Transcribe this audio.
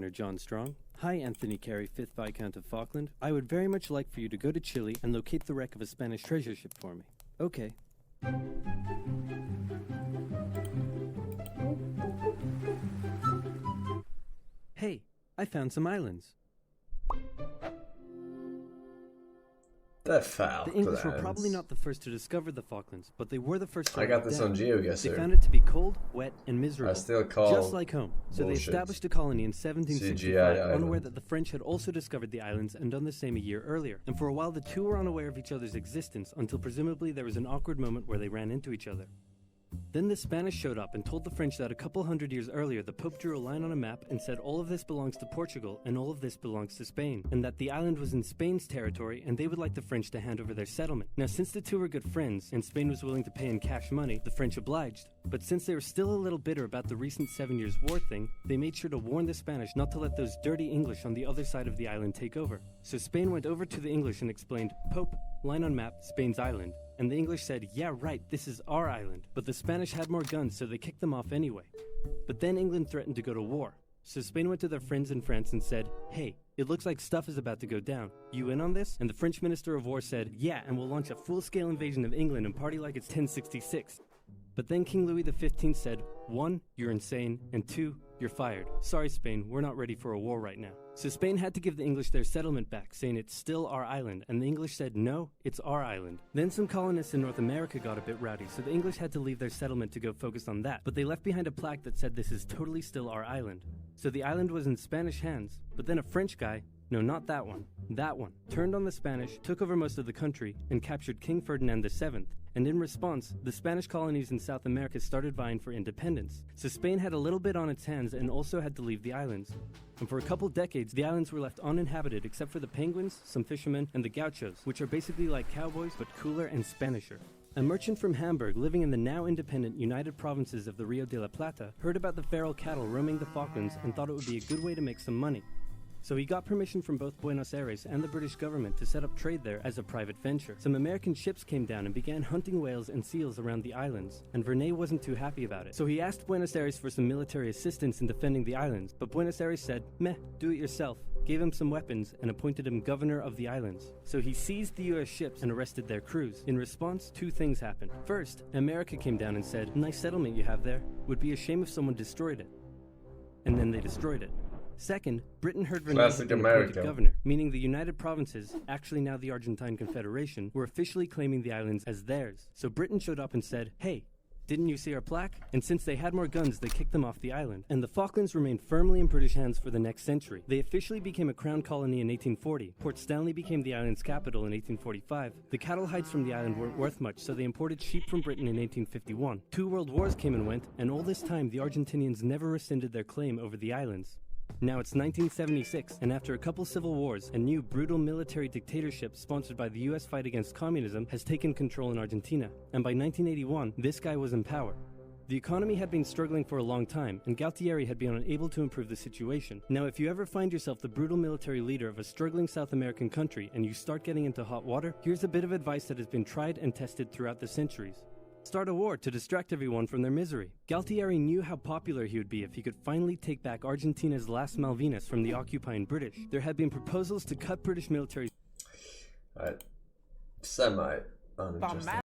Mariner John Strong. Hi, Anthony Carey, 5th Viscount of Falkland. I would very much like for you to go to Chile and locate the wreck of a Spanish treasure ship for me. Okay. Hey, I found some islands. The Falklands. The English were probably not the first to discover the Falklands, but they were the first to I got this down. on GeoGuessr. They found it to be cold, wet, and miserable. I still call just like home. So bullshit. they established a colony in 1765, CGI unaware island. that the French had also discovered the islands and done the same a year earlier. And for a while, the two were unaware of each other's existence until presumably there was an awkward moment where they ran into each other. Then the Spanish showed up and told the French that a couple hundred years earlier the Pope drew a line on a map and said all of this belongs to Portugal and all of this belongs to Spain, and that the island was in Spain's territory and they would like the French to hand over their settlement. Now, since the two were good friends and Spain was willing to pay in cash money, the French obliged. But since they were still a little bitter about the recent 7 Years' War thing, they made sure to warn the Spanish not to let those dirty English on the other side of the island take over. So Spain went over to the English and explained, Pope, line on map, Spain's island. And the English said, yeah, right, this is our island. But the Spanish had more guns, so they kicked them off anyway. But then England threatened to go to war. So Spain went to their friends in France and said, hey, it looks like stuff is about to go down. You in on this? And the French Minister of War said, yeah, and we'll launch a full-scale invasion of England and party like it's 1066. But then King Louis XV said, 1, you're insane, and 2, you're fired. Sorry, Spain, we're not ready for a war right now. So Spain had to give the English their settlement back, saying it's still our island, and the English said, no, it's our island. Then some colonists in North America got a bit rowdy, so the English had to leave their settlement to go focus on that, but they left behind a plaque that said this is totally still our island. So the island was in Spanish hands, but then a French guy, no, not that one, turned on the Spanish, took over most of the country, and captured King Ferdinand VII. And in response, the Spanish colonies in South America started vying for independence. So Spain had a little bit on its hands and also had to leave the islands. And for a couple decades, the islands were left uninhabited except for the penguins, some fishermen, and the gauchos, which are basically like cowboys but cooler and Spanisher. A merchant from Hamburg living in the now independent United Provinces of the Rio de la Plata heard about the feral cattle roaming the Falklands and thought it would be a good way to make some money. So he got permission from both Buenos Aires and the British government to set up trade there as a private venture. Some American ships came down and began hunting whales and seals around the islands, and Vernet wasn't too happy about it. So he asked Buenos Aires for some military assistance in defending the islands, but Buenos Aires said, meh, do it yourself, gave him some weapons, and appointed him governor of the islands. So he seized the US ships and arrested their crews. In response, two things happened. First, America came down and said, nice settlement you have there, would be a shame if someone destroyed it. And then they destroyed it. Second, Britain heard Vernet had been appointed governor, meaning the United Provinces, actually now the Argentine Confederation, were officially claiming the islands as theirs. So Britain showed up and said, hey, didn't you see our plaque? And since they had more guns, they kicked them off the island. And the Falklands remained firmly in British hands for the next century. They officially became a crown colony in 1840. Port Stanley became the island's capital in 1845. The cattle hides from the island weren't worth much, so they imported sheep from Britain in 1851. 2 world wars came and went, and all this time the Argentinians never rescinded their claim over the islands. Now it's 1976, and after a couple civil wars, a new brutal military dictatorship sponsored by the US fight against communism has taken control in Argentina, and by 1981, this guy was in power. The economy had been struggling for a long time, and Galtieri had been unable to improve the situation. Now, if you ever find yourself the brutal military leader of a struggling South American country and you start getting into hot water, here's a bit of advice that has been tried and tested throughout the centuries. Start a war to distract everyone from their misery. Galtieri knew how popular he would be if he could finally take back Argentina's last Malvinas from the occupying British. There had been proposals to cut British military... Semi-uninteresting.